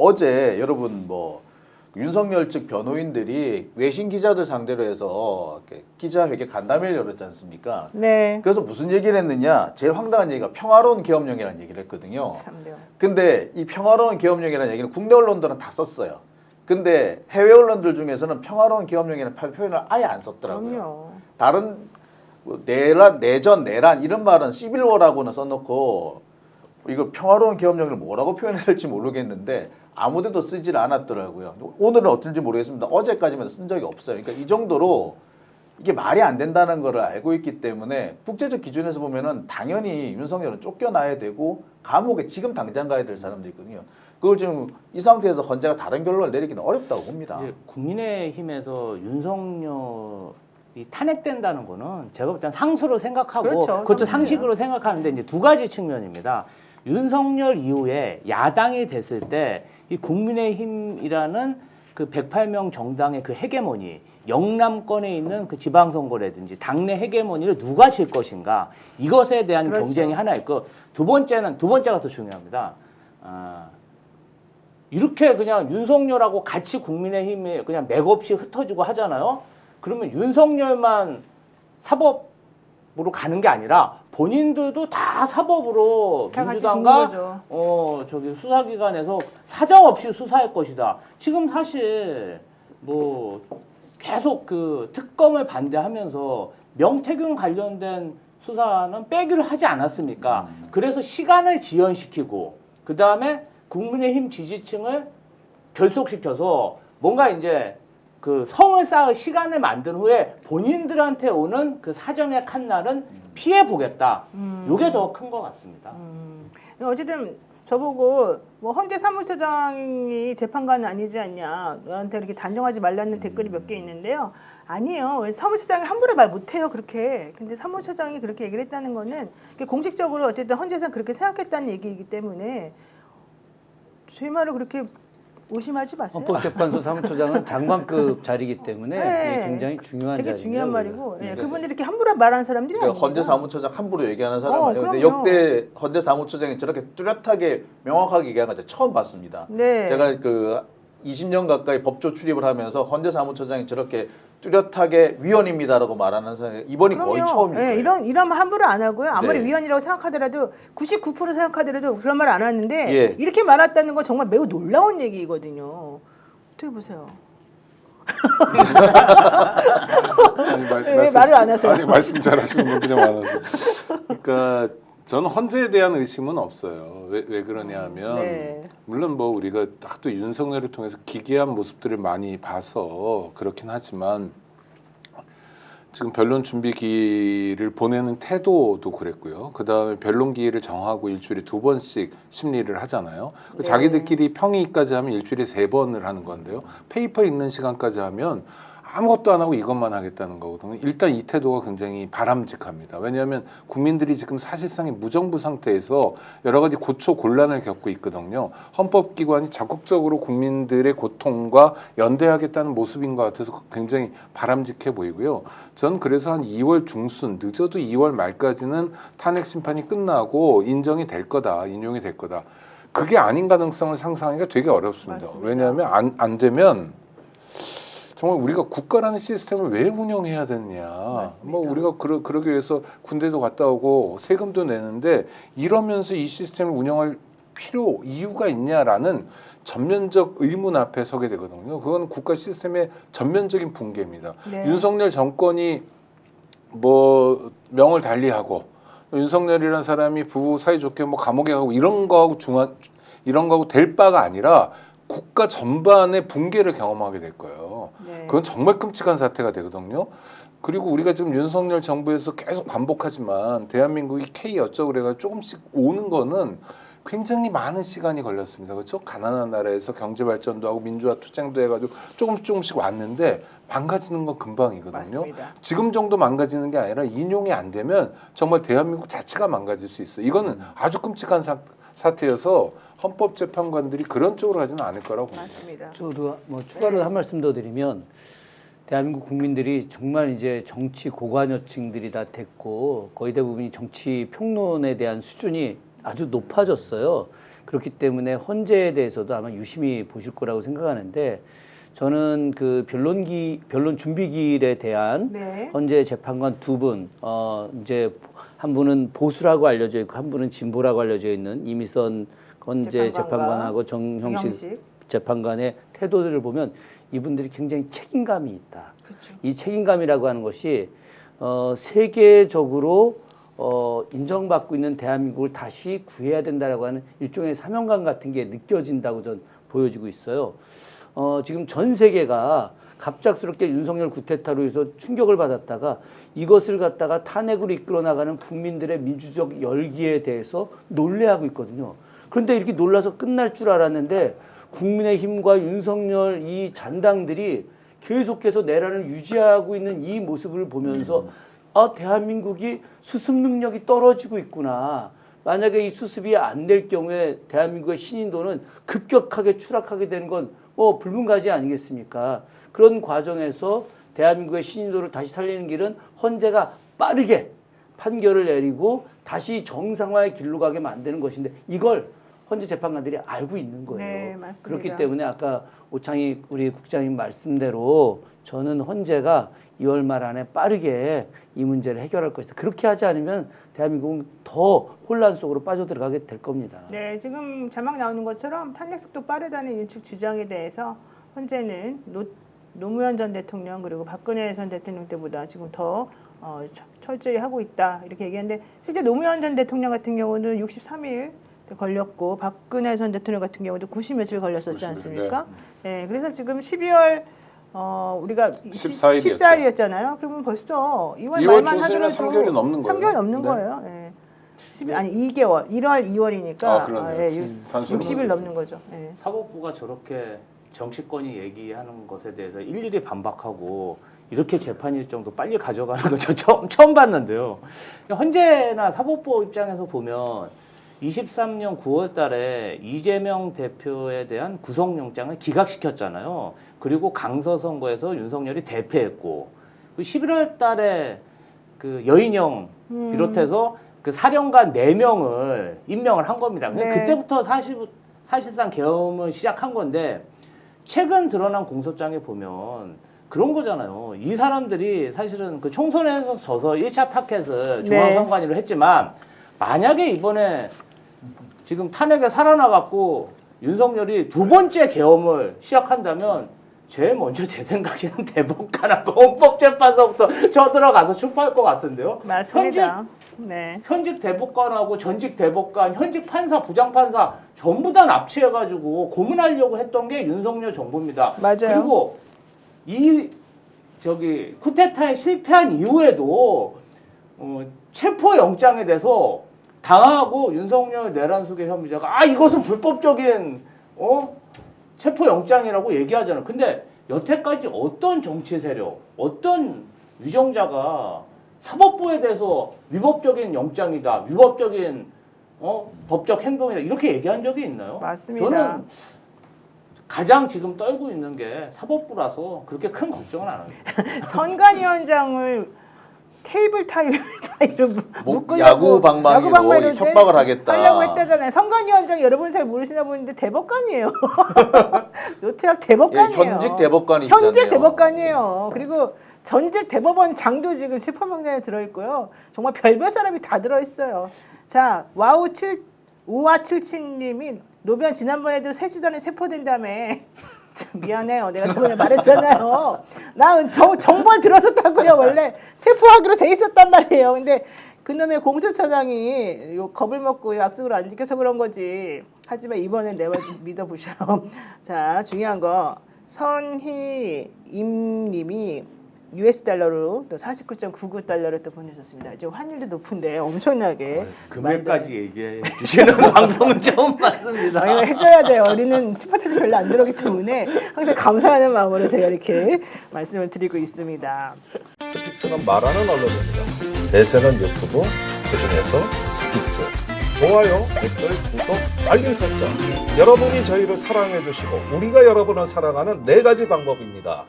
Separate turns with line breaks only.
어제 여러분 뭐 윤석열 측 변호인들이 외신 기자들 상대로 해서 기자회견 간담회를 열었지 않습니까?
네.
그래서 무슨 얘기를 했느냐? 제일 황당한 얘기가 평화로운 계엄령이라는 얘기를 했거든요.
참요.
근데 이 평화로운 계엄령이라는 얘기는 국내 언론들은 다 썼어요. 근데 해외 언론들 중에서는 평화로운 계엄령이라는 표현을 아예 안 썼더라고요.
그럼요.
다른 뭐 내전, 내란 이런 말은 시빌워라고는 써놓고 이거 평화로운 계엄령을 뭐라고 표현해야 될지 모르겠는데 아무데도 쓰질 않았더라고요. 오늘은 어떤지 모르겠습니다. 어제까지만 쓴 적이 없어요. 그러니까 이 정도로 이게 말이 안 된다는 걸 알고 있기 때문에 국제적 기준에서 보면은 당연히 윤석열은 쫓겨나야 되고 감옥에 지금 당장 가야 될 사람도 있거든요. 그걸 지금 이 상태에서 헌재가 다른 결론을 내리기는 어렵다고 봅니다.
국민의힘에서 윤석열이 탄핵된다는 거는 제가 볼 땐 상수로 생각하고
그렇죠,
그것도
상수예요.
상식으로 생각하는데 이제 두 가지 측면입니다. 윤석열 이후에 야당이 됐을 때 이 국민의힘이라는 그 108명 정당의 그 헤게모니, 영남권에 있는 그 지방선거라든지 당내 헤게모니를 누가 질 것인가 이것에 대한
그렇죠.
경쟁이 하나 있고 두 번째가 더 중요합니다. 이렇게 그냥 윤석열하고 같이 국민의힘에 그냥 맥없이 흩어지고 하잖아요. 그러면 윤석열만 사법으로 가는 게 아니라 본인들도 다 사법으로
다 같이
민주당과
죽는 거죠.
수사기관에서 사정없이 수사할 것이다. 지금 사실 뭐 계속 그 특검을 반대하면서 명태균 관련된 수사는 빼기로 하지 않았습니까? 그래서 시간을 지연시키고 그 다음에 국민의힘 지지층을 결속시켜서 뭔가 이제 그 성을 쌓을 시간을 만든 후에 본인들한테 오는 그 사정의 칸날은 피해 보겠다. 이게 더 큰 것 같습니다.
어쨌든 저보고 뭐 헌재 사무처장이 재판관은 아니지 않냐, 너한테 이렇게 단정하지 말라는 댓글이 몇 개 있는데요. 아니에요. 왜 사무처장이 함부로 말 못해요 그렇게. 근데 사무처장이 그렇게 얘기를 했다는 거는 공식적으로 어쨌든 헌재에서 그렇게 생각했다는 얘기이기 때문에 제 말을 그렇게 의심하지 마세요.
헌법재판소 사무처장은 장관급 자리이기 때문에
네.
이게 굉장히 중요한
되게
자리입니다.
중요한 말이고
네.
그분들이 이렇게 함부로 말하는 사람들이
그러니까
아니에요.
헌재 사무처장 함부로 얘기하는 사람 아니에요. 근데
그럼요.
역대 헌재 사무처장이 저렇게 뚜렷하게 명확하게 얘기하는 거 처음 봤습니다.
네.
제가 그 20년 가까이 법조 출입을 하면서 헌재 사무처장이 저렇게 뚜렷하게 위헌입니다라고 말하는 사람이 이번이 거의 처음이에요.
네, 이런 말 함부로 안 하고요. 아무리
네.
위헌이라고 생각하더라도 99% 생각하더라도 그런 말 안 하는데
예.
이렇게 말했다는 건 정말 매우 놀라운 얘기거든요. 어떻게 보세요? 왜 말을 안 하세요?
아니 말씀 잘하시는 분들이 많아서. 그러니까 저는 헌재에 대한 의심은 없어요. 왜 그러냐면
네.
물론 뭐 우리가 딱 또 윤석열을 통해서 기괴한 모습들을 많이 봐서 그렇긴 하지만 지금 변론 준비기를 보내는 태도도 그랬고요. 그 다음에 변론 기일을 정하고 일주일에 2번씩 심리를 하잖아요.
네.
자기들끼리 평의까지 하면 일주일에 3번을 하는 건데요. 페이퍼 읽는 시간까지 하면 아무것도 안 하고 이것만 하겠다는 거거든요. 일단 이 태도가 굉장히 바람직합니다. 왜냐하면 국민들이 지금 사실상의 무정부 상태에서 여러 가지 고초 곤란을 겪고 있거든요. 헌법기관이 적극적으로 국민들의 고통과 연대하겠다는 모습인 것 같아서 굉장히 바람직해 보이고요. 전 그래서 한 2월 중순, 늦어도 2월 말까지는 탄핵 심판이 끝나고 인정이 될 거다, 인용이 될 거다. 그게 아닌 가능성을 상상하기가 되게 어렵습니다.
맞습니다.
왜냐하면 안 되면 정말 우리가 국가라는 시스템을 왜 운영해야 되느냐.
맞습니다.
뭐 우리가 그러기 위해서 군대도 갔다 오고 세금도 내는데 이러면서 이 시스템을 운영할 이유가 있냐라는 전면적 의문 앞에 서게 되거든요. 그건 국가 시스템의 전면적인 붕괴입니다.
네.
윤석열 정권이 뭐 명을 달리하고 윤석열이라는 사람이 부부 사이좋게 뭐 감옥에 가고 이런 거하고 될 바가 아니라 국가 전반의 붕괴를 경험하게 될 거예요.
네.
그건 정말 끔찍한 사태가 되거든요. 그리고 우리가 지금 윤석열 정부에서 계속 반복하지만 대한민국이 K 어쩌고 그래가 조금씩 오는 거는 굉장히 많은 시간이 걸렸습니다. 그렇죠? 가난한 나라에서 경제 발전도 하고 민주화 투쟁도 해가지고 조금씩 왔는데 망가지는 건 금방이거든요.
맞습니다.
지금 정도 망가지는 게 아니라 인용이 안 되면 정말 대한민국 자체가 망가질 수 있어요. 이거는 아주 끔찍한 사태여서 헌법재판관들이 그런 쪽으로 가지는 않을 거라고 봅니다.
맞습니다.
저도 뭐 추가로 한 말씀 더 드리면 대한민국 국민들이 정말 이제 정치 고관여층들이 다 됐고 거의 대부분이 정치 평론에 대한 수준이 아주 높아졌어요. 그렇기 때문에 헌재에 대해서도 아마 유심히 보실 거라고 생각하는데 저는 그 변론 준비기일에 대한
네.
헌재 재판관 두 분, 이제 한 분은 보수라고 알려져 있고 한 분은 진보라고 알려져 있는 이미선 헌재 재판관하고 정형식 재판관의 태도들을 보면 이분들이 굉장히 책임감이 있다.
그렇죠.
이 책임감이라고 하는 것이 세계적으로 인정받고 있는 대한민국을 다시 구해야 된다라고 하는 일종의 사명감 같은 게 느껴진다고 전 보여지고 있어요. 지금 전 세계가 갑작스럽게 윤석열 구테타로 해서 충격을 받았다가 이것을 갖다가 탄핵으로 이끌어 나가는 국민들의 민주적 열기에 대해서 놀래하고 있거든요. 그런데 이렇게 놀라서 끝날 줄 알았는데 국민의힘과 윤석열 이 잔당들이 계속해서 내란을 유지하고 있는 이 모습을 보면서 대한민국이 수습 능력이 떨어지고 있구나. 만약에 이 수습이 안 될 경우에 대한민국의 신인도는 급격하게 추락하게 되는 건 불문가지 아니겠습니까? 그런 과정에서 대한민국의 신인도를 다시 살리는 길은 헌재가 빠르게 판결을 내리고 다시 정상화의 길로 가게 만드는 것인데 이걸 헌재 재판관들이 알고 있는 거예요.
네, 맞습니다.
그렇기 때문에 아까 오창희 우리 국장님 말씀대로 저는 헌재가 2월 말 안에 빠르게 이 문제를 해결할 것이다. 그렇게 하지 않으면 대한민국은 더 혼란 속으로 빠져들어가게 될 겁니다.
네, 지금 자막 나오는 것처럼 탄핵 속도 빠르다는 일축 주장에 대해서 헌재는 노무현 전 대통령 그리고 박근혜 전 대통령 때보다 지금 더 철저히 하고 있다 이렇게 얘기하는데 실제 노무현 전 대통령 같은 경우는 63일 걸렸고 박근혜 전 대통령 같은 경우도 90 며칠 걸렸었지 않습니까? 네, 그래서 지금 12월 우리가 14일이었잖아요. 그러면 벌써 2월 말만 하더라도
3개월이 넘는 거예요.
3개월 넘는
네.
거예요. 네. 아니 2개월, 1월, 2월이니까
그러네요.
60일 넘는 거죠. 네.
사법부가 저렇게 정치권이 얘기하는 것에 대해서 일일이 반박하고 이렇게 재판 일정도 빨리 가져가는 거 저 처음 봤는데요. 헌재나 사법부 입장에서 보면 23년 9월 달에 이재명 대표에 대한 구속영장을 기각시켰잖아요. 그리고 강서 선거에서 윤석열이 대패했고 11월 달에 그 여인영 비롯해서 그 사령관 4명을 임명을 한 겁니다.
네.
그때부터 사실상 계엄을 시작한 건데 최근 드러난 공소장에 보면 그런 거잖아요. 이 사람들이 사실은 그 총선에서 져서 1차 타켓을 중앙선관위로 했지만 만약에 이번에 지금 탄핵에 살아나갖고 윤석열이 두 번째 계엄을 시작한다면 제일 먼저 제 생각에는 대법관하고 헌법재판소부터 쳐들어가서 출마할 것 같은데요.
맞습니다. 네.
현직 대법관하고 전직 대법관, 현직 판사, 부장판사 전부 다 납치해가지고 고문하려고 했던 게 윤석열 정부입니다.
맞아요.
그리고 이 쿠데타에 실패한 이후에도 체포 영장에 대해서 당하고 윤석열 내란 수계 혐의자가 이것은 불법적인 체포 영장이라고 얘기하잖아요. 근데 여태까지 어떤 정치 세력, 어떤 위정자가 사법부에 대해서 위법적인 영장이다, 위법적인 법적 행동이다 이렇게 얘기한 적이 있나요?
맞습니다.
저는 가장 지금 떨고 있는 게 사법부라서 그렇게 큰 걱정은 안 합니다.
선관위원장을 케이블 타이로 묶으려고
야구 방망이로 협박을 하겠다.
하려고 했다잖아요. 선관위원장 여러분 잘 모르시나 보는데 대법관이에요. 노태학 대법관이에요.
현직 대법관이
현직
있잖아요.
대법관이에요. 그리고 전직 대법원장도 지금 체포명단에 들어있고요. 정말 별별 사람이 다 들어있어요. 자, 우와77님이 노변 지난번에도 3시 전에 체포된다며. 참 미안해요. 내가 저번에 말했잖아요. 나 정보를 들었었다고요. 원래 체포하기로 돼 있었단 말이에요. 근데 그놈의 공수처장이 겁을 먹고 약속을 안 지켜서 그런 거지. 하지만 이번엔 내 말 믿어보셔. 자, 중요한 거 선희임님이 US 달러로 또 49.99달러를 또 보내셨습니다. 지금 환율도 높은데 엄청나게
금액까지 얘기해 주시는 방송은 처음 봤습니다.
이거 해줘야 돼요. 우리는 슈퍼챗이 별로 안 들어오기 때문에 항상 감사하는 마음으로 제가 이렇게 말씀을 드리고 있습니다.
스픽스는 말하는 언론입니다. 대세는 유튜브, 그중에서 스픽스. 좋아요, 댓글, 구독, 알림 설정. 여러분이 저희를 사랑해 주시고 우리가 여러분을 사랑하는 4가지 방법입니다.